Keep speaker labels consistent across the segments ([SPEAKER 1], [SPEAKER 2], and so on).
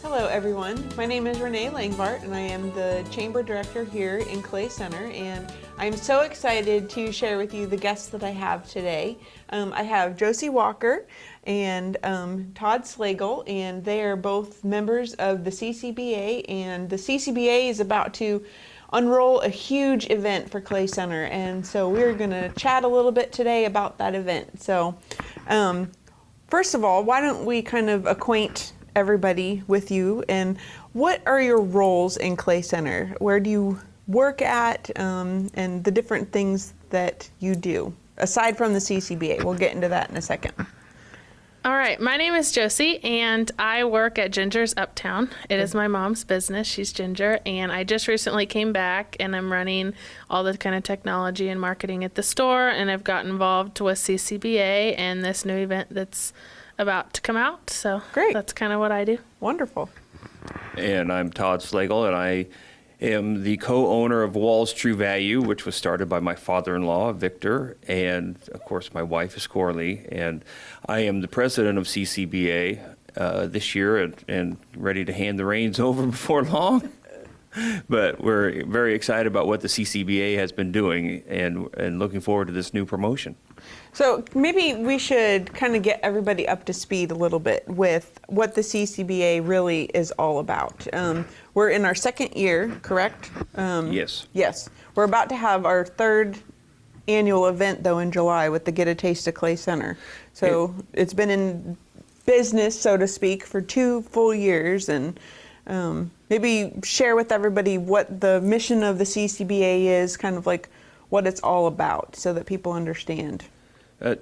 [SPEAKER 1] Hello everyone, my name is Renee Langvardt and I am the Chamber Director here in Clay Center, and I'm so excited to share with you the guests that I have today. I have Josie Walker and Todd Slagle, and they are both members of the CCBA, and the CCBA is about to unroll a huge event for Clay Center, and so we're going to chat a little bit today about that event. So first of all, why don't we kind of acquaint everybody with you, and what are your roles in Clay Center? Where do you work at, and the different things that you do aside from the CCBA? We'll get into that in a second.
[SPEAKER 2] All right, my name is Josie, and I work at Ginger's Uptown. It is my mom's business. She's Ginger, and I just recently came back, and I'm running all the kind of technology and marketing at the store, and I've got involved with CCBA and this new event that's about to come out. So
[SPEAKER 1] great.
[SPEAKER 2] That's kind of what I do.
[SPEAKER 1] Wonderful.
[SPEAKER 3] And I'm Todd Slagle, and I am the co-owner of Wall's True Value, which was started by my father-in-law, Victor, and of course my wife is Corley, and I am the president of CCBA this year, and ready to hand the reins over before long. But we're very excited about what the CCBA has been doing, and looking forward to this new promotion.
[SPEAKER 1] So maybe we should kind of get everybody up to speed a little bit with what the CCBA really is all about. We're in our second year, correct?
[SPEAKER 3] Yes.
[SPEAKER 1] Yes. We're about to have our third annual event, though, in July with the Get a Taste of Clay Center. So it's been in business, so to speak, for 2 full years, and maybe share with everybody what the mission of the CCBA is, kind of like what it's all about, so that people understand.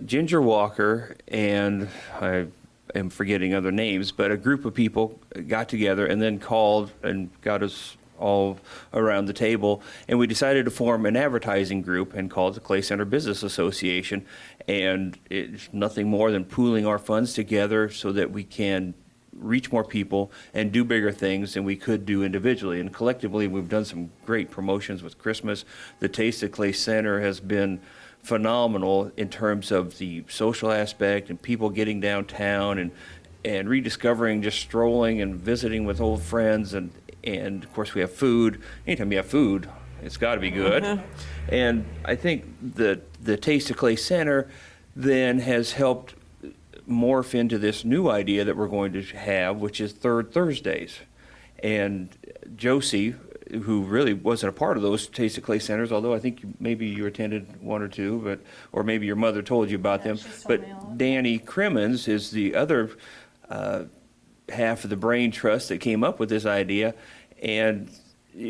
[SPEAKER 3] Ginger Walker, and I am forgetting other names, but a group of people got together and then called and got us all around the table, and we decided to form an advertising group and call it the Clay Center Business Association. And it's nothing more than pooling our funds together so that we can reach more people and do bigger things than we could do individually. And collectively, we've done some great promotions with Christmas. The Taste of Clay Center has been phenomenal in terms of the social aspect and people getting downtown and rediscovering, just strolling and visiting with old friends. And of course, we have food. Anytime you have food, it's got to be good. And I think that the Taste of Clay Center then has helped morph into this new idea that we're going to have, which is third Thursdays. And Josie, who really wasn't a part of those Taste of Clay Centers, although I think maybe you attended 1 or 2, or maybe your mother told you about them. But Danny Crimmins is the other half of the brain trust that came up with this idea, and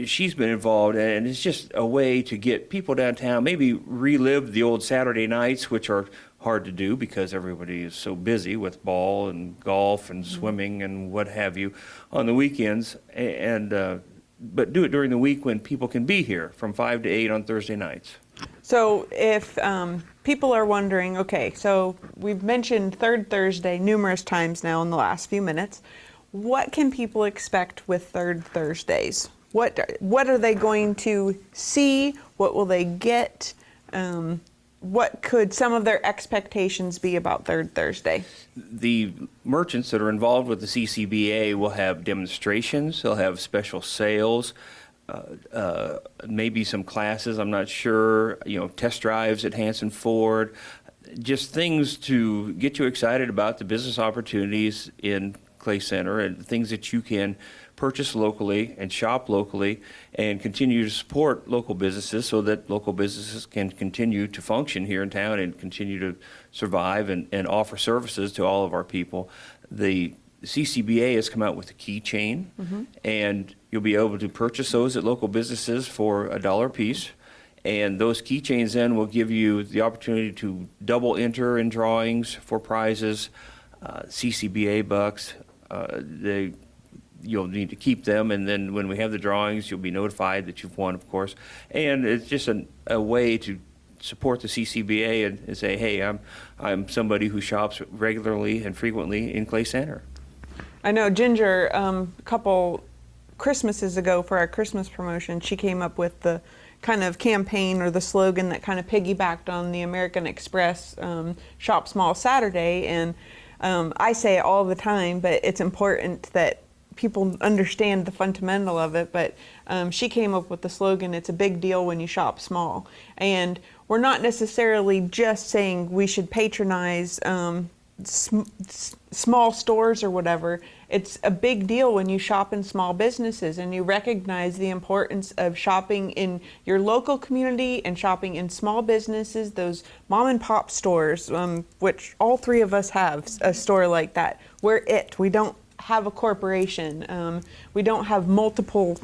[SPEAKER 3] she's been involved, and it's just a way to get people downtown, maybe relive the old Saturday nights, which are hard to do because everybody is so busy with ball and golf and swimming and what have you on the weekends, but do it during the week when people can be here from 5 to 8 on Thursday nights.
[SPEAKER 1] So if people are wondering, okay, so we've mentioned third Thursday numerous times now in the last few minutes. What can people expect with third Thursdays? What are they going to see? What will they get? What could some of their expectations be about third Thursday?
[SPEAKER 3] The merchants that are involved with the CCBA will have demonstrations, they'll have special sales, maybe some classes, I'm not sure, test drives at Hanson Ford, just things to get you excited about the business opportunities in Clay Center and things that you can purchase locally and shop locally and continue to support local businesses so that local businesses can continue to function here in town and continue to survive and offer services to all of our people. The CCBA has come out with a keychain, and you'll be able to purchase those at local businesses for $1 a piece. And those keychains then will give you the opportunity to double enter in drawings for prizes, CCBA bucks. You'll need to keep them, and then when we have the drawings, you'll be notified that you've won, of course. And it's just a way to support the CCBA and say, hey, I'm somebody who shops regularly and frequently in Clay Center.
[SPEAKER 1] I know Ginger, a couple Christmases ago for our Christmas promotion, she came up with the kind of campaign or the slogan that kind of piggybacked on the American Express Shop Small Saturday. And I say it all the time, but it's important that people understand the fundamental of it, but she came up with the slogan, "It's a big deal when you shop small." And we're not necessarily just saying we should patronize small stores or whatever. It's a big deal when you shop in small businesses and you recognize the importance of shopping in your local community and shopping in small businesses, those mom and pop stores, which all three of us have a store like that. We don't have a corporation. We don't have multiple,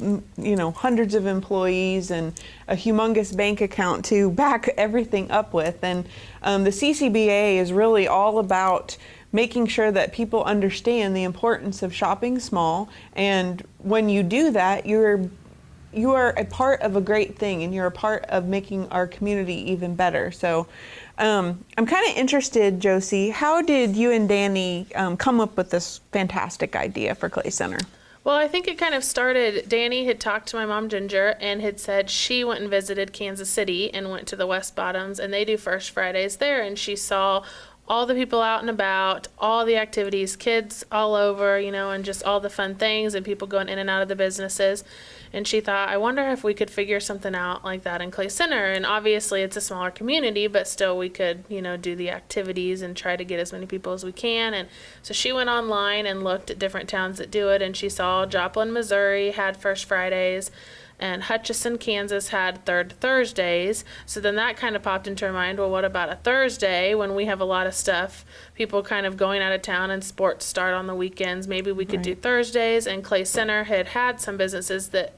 [SPEAKER 1] hundreds of employees and a humongous bank account to back everything up with. And the CCBA is really all about making sure that people understand the importance of shopping small. And when you do that, you are a part of a great thing, and you're a part of making our community even better. So I'm kind of interested, Josie, how did you and Danny come up with this fantastic idea for Clay Center?
[SPEAKER 2] Well, I think it kind of started, Danny had talked to my mom, Ginger, and had said she went and visited Kansas City and went to the West Bottoms, and they do First Fridays there, and she saw all the people out and about, all the activities, kids all over, and just all the fun things and people going in and out of the businesses. And she thought, I wonder if we could figure something out like that in Clay Center. And obviously it's a smaller community, but still we could, do the activities and try to get as many people as we can. And so she went online and looked at different towns that do it. And she saw Joplin, Missouri had First Fridays, and Hutchinson, Kansas had Third Thursdays. So then that kind of popped into her mind, well, what about a Thursday when we have a lot of stuff, people kind of going out of town and sports start on the weekends? Maybe we could do Thursdays. And Clay Center had some businesses that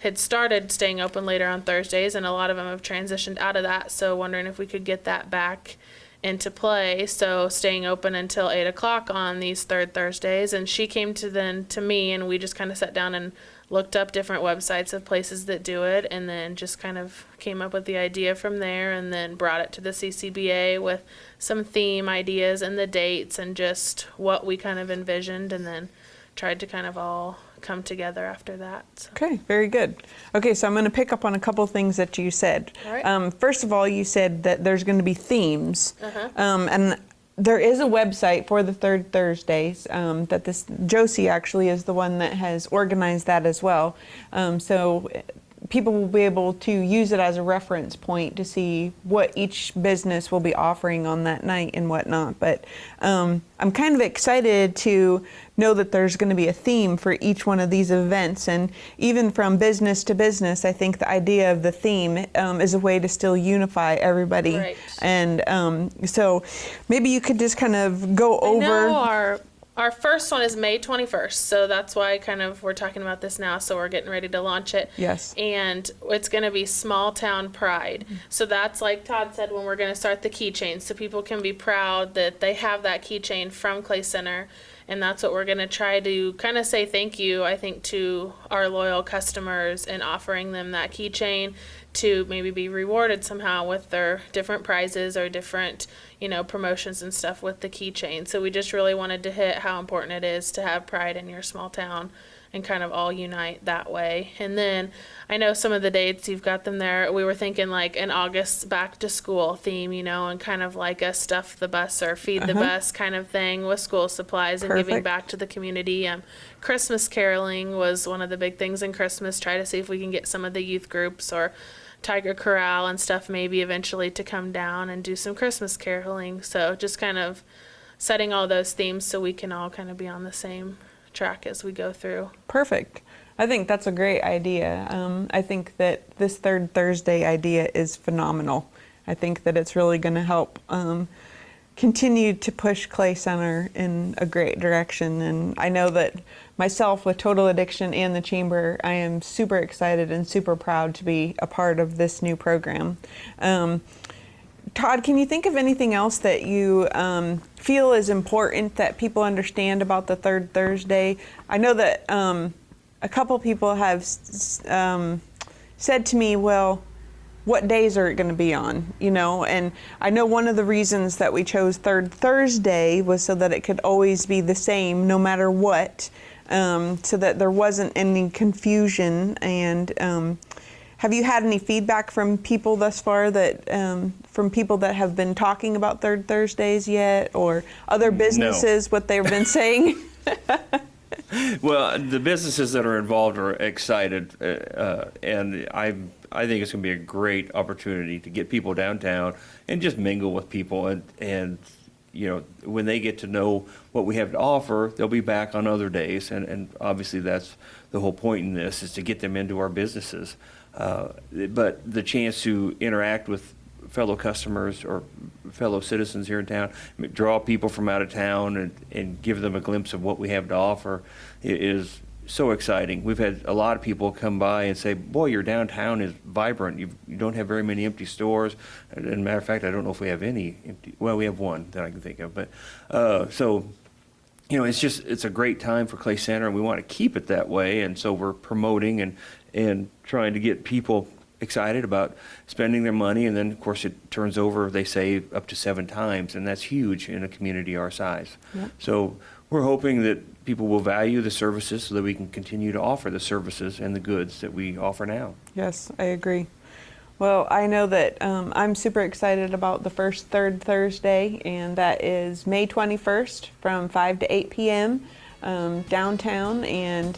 [SPEAKER 2] had started staying open later on Thursdays, and a lot of them have transitioned out of that. So wondering if we could get that back into play, so staying open until 8 o'clock on these Third Thursdays. And she came to me, and we just kind of sat down and looked up different websites of places that do it, and then just kind of came up with the idea from there, and then brought it to the CCBA with some theme ideas and the dates and just what we kind of envisioned, and then tried to kind of all come together after that. So.
[SPEAKER 1] Okay, very good. Okay, so I'm going to pick up on a couple things that you said.
[SPEAKER 2] All right.
[SPEAKER 1] First of all, you said that there's going to be themes, and there is a website for the Third Thursdays that this Josie actually is the one that has organized that as well. So people will be able to use it as a reference point to see what each business will be offering on that night and whatnot. But I'm kind of excited to know that there's going to be a theme for each one of these events. And even from business to business, I think the idea of the theme is a way to still unify everybody.
[SPEAKER 2] Right.
[SPEAKER 1] And so maybe you could just kind of go over.
[SPEAKER 2] I know our first one is May 21st, so that's why kind of we're talking about this now, so we're getting ready to launch it.
[SPEAKER 1] Yes.
[SPEAKER 2] And it's going to be Small Town Pride. So that's, like Todd said, when we're going to start the keychain, so people can be proud that they have that keychain from Clay Center. And that's what we're going to try to kind of say thank you, I think, to our loyal customers and offering them that keychain to maybe be rewarded somehow with their different prizes or different, promotions and stuff with the keychain. So we just really wanted to hit how important it is to have pride in your small town and kind of all unite that way. And then I know some of the dates, you've got them there. We were thinking like an August back to school theme, and kind of like a stuff the bus or feed the bus kind of thing with school supplies and giving back to the community. Christmas caroling was one of the big things in Christmas. Try to see if we can get some of the youth groups or Tiger Corral and stuff maybe eventually to come down and do some Christmas caroling. So just kind of setting all those themes so we can all kind of be on the same track as we go through.
[SPEAKER 1] Perfect. I think that's a great idea. I think that this Third Thursday idea is phenomenal. I think that it's really going to help continue to push Clay Center in a great direction. And I know that myself with Total Addiction and the Chamber, I am super excited and super proud to be a part of this new program. Todd, can you think of anything else that you feel is important that people understand about the Third Thursday? I know that a couple people have said to me, well, what days are it going to be on? And I know one of the reasons that we chose Third Thursday was so that it could always be the same no matter what, so that there wasn't any confusion. And have you had any feedback from people thus far from people that have been talking about Third Thursdays yet, or other businesses, what they've been saying?
[SPEAKER 3] Well, the businesses that are involved are excited, and I think it's going to be a great opportunity to get people downtown and just mingle with people, and when they get to know what we have to offer, they'll be back on other days, and obviously that's the whole point in this, is to get them into our businesses. But the chance to interact with fellow customers or fellow citizens here in town, draw people from out of town and give them a glimpse of what we have to offer is so exciting. We've had a lot of people come by and say, boy, your downtown is vibrant. You don't have very many empty stores. And as a matter of fact, I don't know if we have any empty. Well, we have one that I can think of. But it's a great time for Clay Center, and we want to keep it that way. And so we're promoting and trying to get people excited about spending their money. And then, of course, it turns over, they say, up to 7 times. And that's huge in a community our size. Yep. So we're hoping that people will value the services so that we can continue to offer the services and the goods that we offer now.
[SPEAKER 1] Yes, I agree. Well, I know that I'm super excited about the first third Thursday, and that is May 21st from 5 to 8 p.m. Downtown, and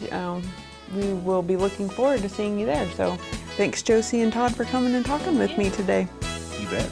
[SPEAKER 1] we will be looking forward to seeing you there. So thanks, Josie and Todd, for coming and talking with me today.
[SPEAKER 3] You bet.